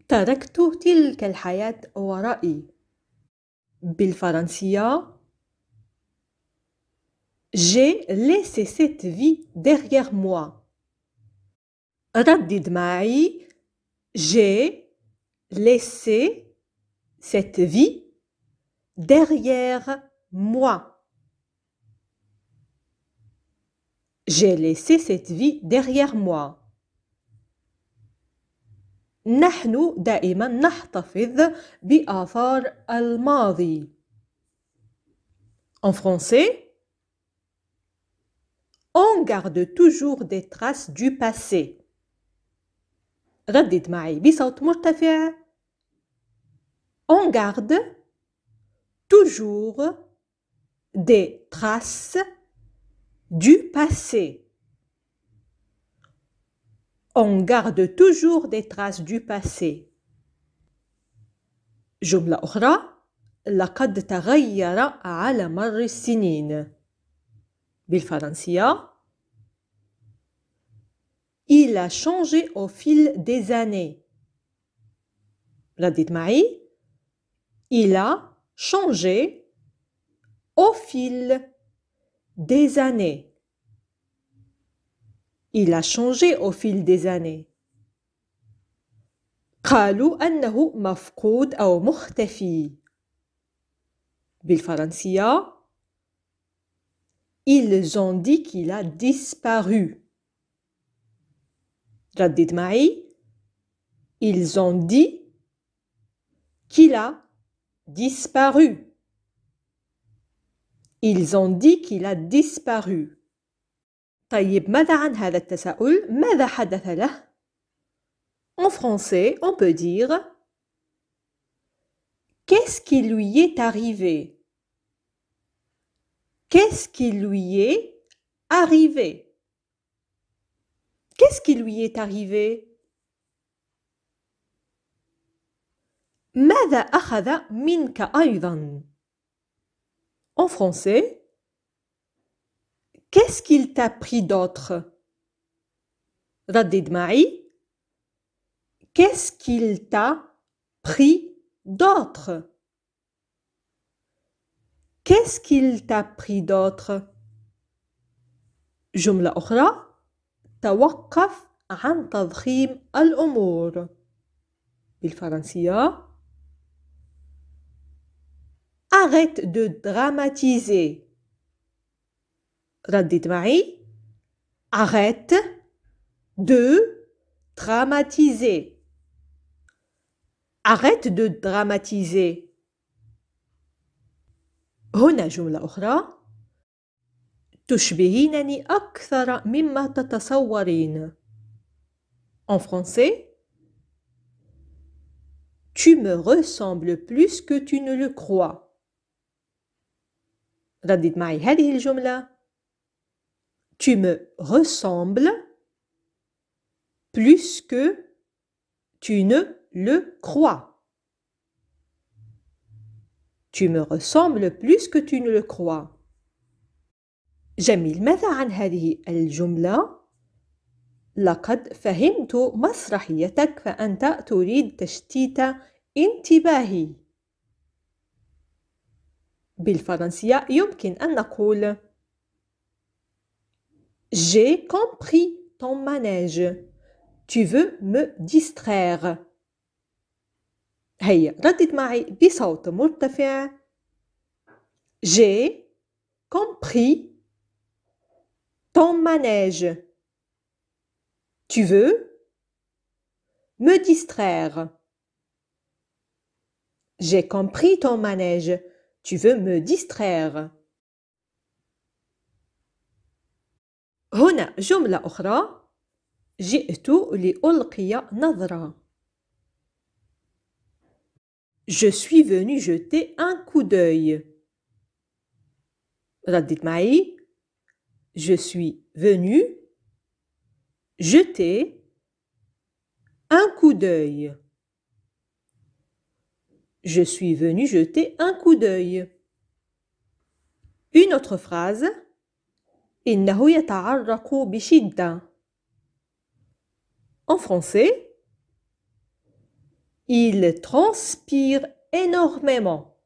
تركت تلك الحياة ورائي. بالفرنسية J'ai laissé cette vie derrière moi. ردد معي J'ai laissé cette vie derrière moi. J'ai laissé cette vie derrière moi. نحن دائما نحتفظ بآثار الماضي. En français, on garde toujours des traces du passé. ردد معي بصوت مرتفع. On garde toujours des traces du passé. On garde toujours des traces du passé. جملة أخرى لقد تغير على مر السنين. بالفرنسية Il a changé au fil des années. ردد معي Il a changé au fil des années. Il a changé au fil des années. قالوا أنه مفقود أو مختفي. بالفرنسية Ils ont dit qu'il a disparu. ردد معي Ils ont dit qu'il a disparu. Ils ont dit qu'il a disparu. طيب ماذا عن هذا التساؤل؟ ماذا حدث له؟ En français, on peut dire Qu'est-ce qui lui est arrivé? Qu'est-ce qui lui est arrivé? Qu'est-ce qui lui est arrivé? ماذا أخذ منك أيضاً? En français, qu'est-ce qu'il t'a pris d'autre? ردد معي Qu'est-ce qu'il t'a pris d'autre? Qu'est-ce qu'il t'a pris d'autre? جملة أخرى توقف عن تضخيم الأمور. بالفرنسية Arrête de dramatiser. ردد معي Arrête de dramatiser. Arrête de dramatiser. هنا جملة أخرى تشبهينني أكثر مما تتصورين. En français, tu me ressembles plus que tu ne le crois. ردد معي هذه الجملة. Tu me ressembles plus que tu ne le crois. Tu me ressembles plus que tu ne le crois. جميل. ماذا عن هذه الجملة؟ لقد فهمت مسرحيتك فأنت تريد تشتيت انتباهي. بالفرنسية يمكن أن نقول J'ai compris ton manège. Tu veux me distraire. هيا ردد معي بصوت مرتفع. J'ai compris ton manège. Tu veux me distraire. J'ai compris ton manège. Tu veux me distraire. هنا جملة أخرى جئت لألقي نظرة. Je suis venu jeter un coup d'œil. ردد معي Je suis venu jeter un coup d'œil. Je suis venu jeter un coup d'œil. Une autre phrase. إنه يتعرق بشدة. En français, Il transpire énormément.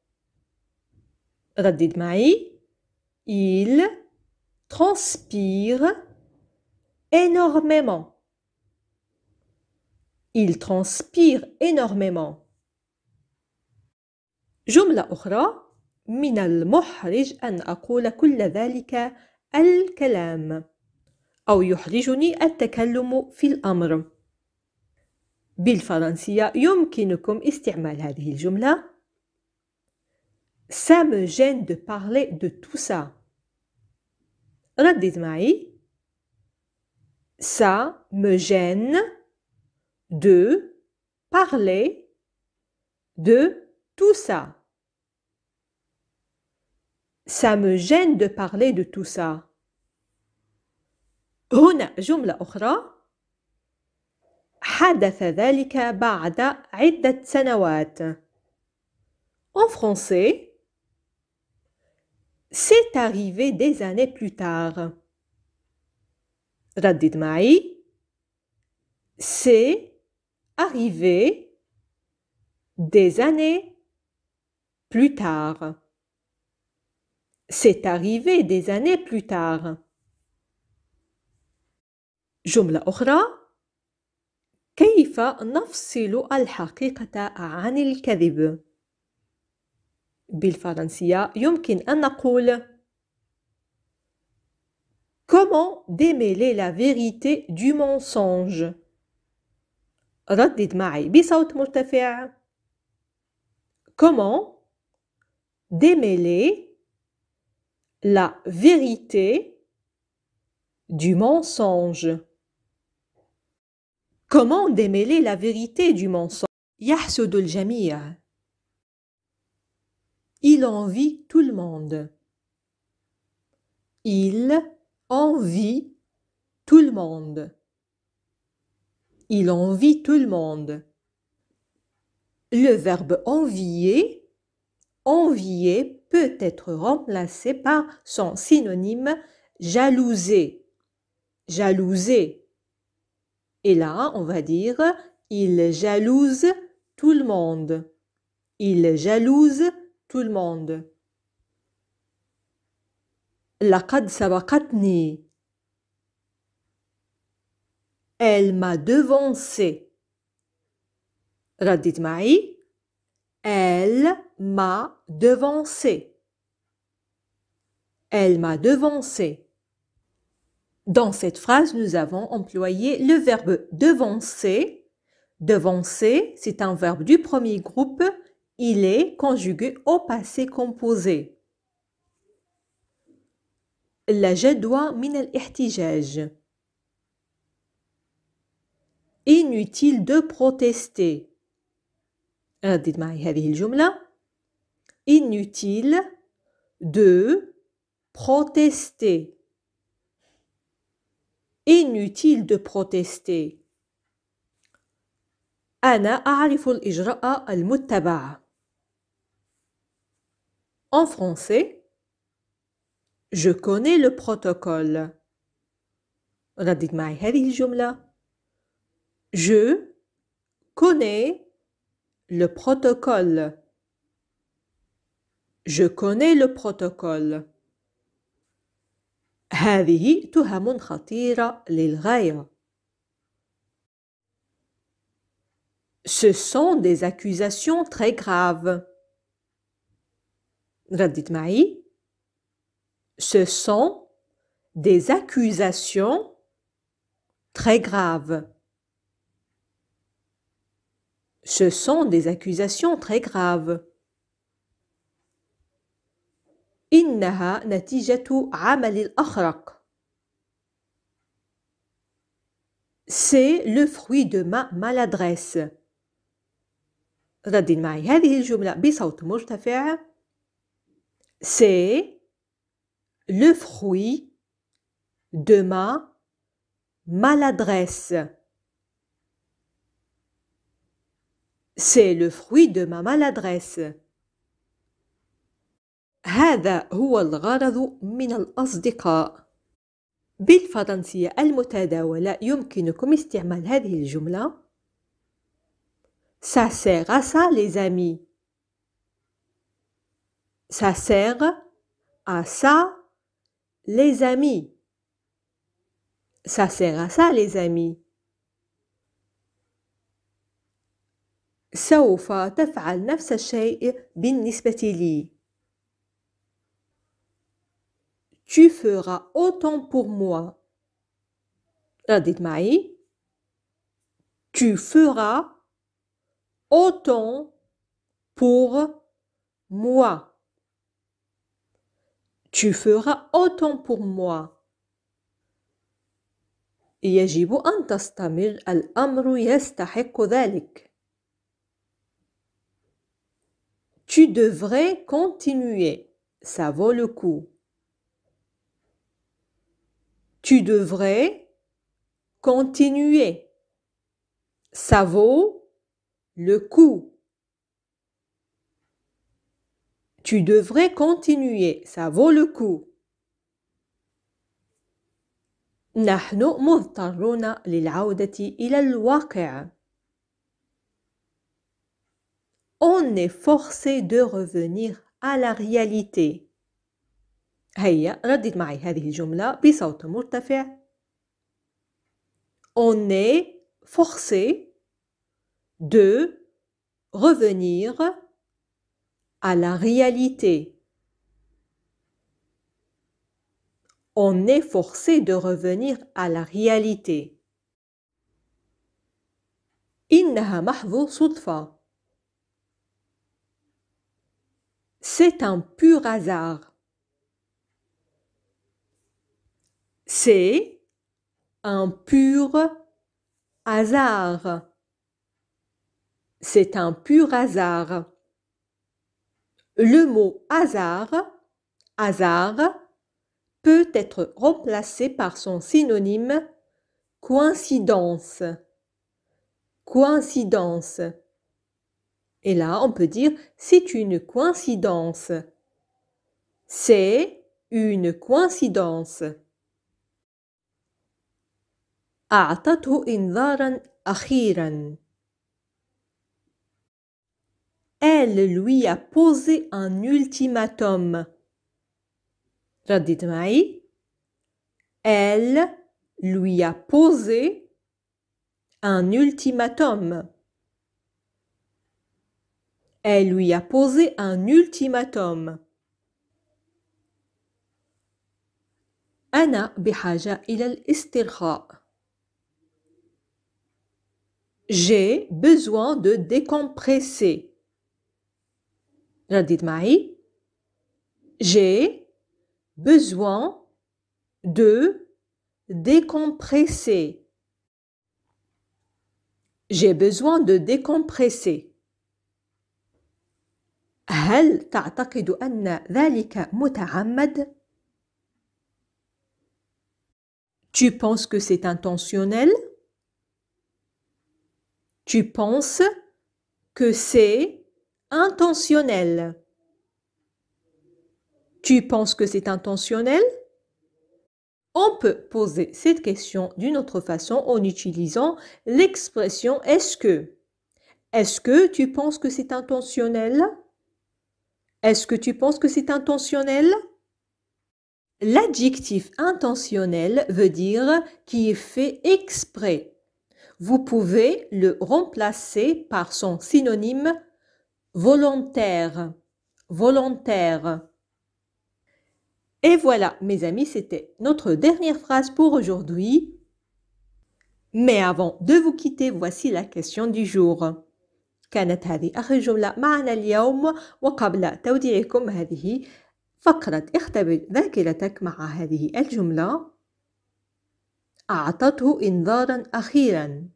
ردد معي. Il transpire énormément. Il transpire énormément. جملة أخرى. من المحرج أن أقول كل ذلك الكلام أو يحرجني التكلم في الأمر. بالفرنسية يمكنكم استعمال هذه الجملة. Ça me gêne de parler de tout ça. ردد معي. Ça me gêne de parler de tout ça. Ça me gêne de parler de tout ça. هنا جملة أخرى. حدث ذلك بعد عدة سنوات. En français, c'est arrivé des années plus tard. ردد معي. C'est arrivé des années plus tard. C'est arrivé des années plus tard. جملة أخرى. كيف نفصل الحقيقة عن الكذب؟ بالفرنسية يمكن أن نقول Comment démêler la vérité du mensonge؟ ردد معي بصوت مرتفع. Comment démêler la vérité du mensonge? Comment démêler la vérité du mensonge؟ يحسد الجميع. Il envie tout le monde. Il envie tout le monde. Il envie tout le monde. Le verbe envier, envier peut être remplacé par son synonyme jalouser. Jalouser. Et là, on va dire il jalouse tout le monde. Il jalouse tout le monde. لقد سبقتني. Elle m'a devancé. ردد معي. Elle m'a devancé. Elle m'a devancé. Dans cette phrase, nous avons employé le verbe devancer. Devancer, c'est un verbe du premier groupe. Il est conjugué au passé composé. لا جدوى من الاحتجاج. Inutile de protester. ردد معي هذه الجملة. Inutile de protester. Inutile de protester. أنا أعرف الإجراء المتبع. En français, je connais le protocole. ردد معي هذه الجملة. Je connais le protocole. Je connais le protocole. هذه تهم خطيرة للغاية. Ce sont des accusations très graves. ردد معي. Ce sont des accusations très graves. Ce sont des accusations très graves. إنها نتيجة عمل الأخرق. C'est le fruit de ma maladresse. ردد معي هذه الجملة بصوت مرتفع. C'est le fruit de ma maladresse. C'est le fruit de ma maladresse. هذا هو الغرض من الأصدقاء. بالفرنسية المتداولة يمكنكم استعمال هذه الجملة. Ça sert à ça, les amis. Ça sert à ça, les amis. Ça sert à ça, les amis. سوف تفعل نفس الشيء بالنسبة لي. Tu feras autant pour moi. رديت معي. Tu feras autant pour moi. Tu feras autant pour moi. يجب أن تستمر. الأمر يستحق ذلك. Tu devrais continuer. Ça vaut le coup. Tu devrais continuer. Ça vaut le coup. Tu devrais continuer. Ça vaut le coup. نحن مضطرون للعودة إلى الواقع. On est forcé de revenir à la réalité. هيا ردد معي هذه الجملة بصوت مرتفع. On est forcé de revenir à la réalité. On est forcé de revenir à la réalité. إنها محض صدفة. C'est un pur hasard. C'est un pur hasard. C'est un pur hasard. Le mot hasard, peut être remplacé par son synonyme coïncidence. Coïncidence. Et là, on peut dire c'est une coïncidence. C'est une coïncidence. أعطته إنذارا أخيرا. Elle lui a posé un ultimatum. ردد معي. Elle lui a posé un ultimatum. Elle lui a posé un ultimatum. أنا بحاجة إلى الاسترخاء. J'ai besoin de décompresser. ردد معي. J'ai besoin de décompresser. J'ai besoin de décompresser. هل تعتقد أن ذلك متعمد؟ Tu penses que c'est intentionnel? Tu penses que c'est intentionnel? Tu penses que c'est intentionnel? On peut poser cette question d'une autre façon en utilisant l'expression est-ce que. Est-ce que tu penses que c'est intentionnel? Est-ce que tu penses que c'est intentionnel? L'adjectif intentionnel veut dire qui est fait exprès. Vous pouvez le remplacer par son synonyme volontaire. Volontaire. Et voilà, mes amis, c'était notre dernière phrase pour aujourd'hui. Mais avant de vous quitter, voici la question du jour. كانت هذه آخر جملة معنا اليوم، وقبل توديعكم هذه فقرة اختبر ذاكرتك مع هذه الجملة. أعطته إنذارا أخيرا.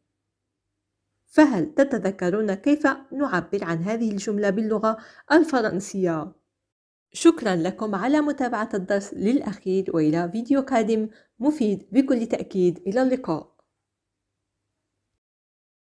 فهل تتذكرون كيف نعبر عن هذه الجملة باللغة الفرنسية؟ شكرا لكم على متابعة الدرس للأخير، وإلى فيديو قادم مفيد بكل تأكيد. إلى اللقاء.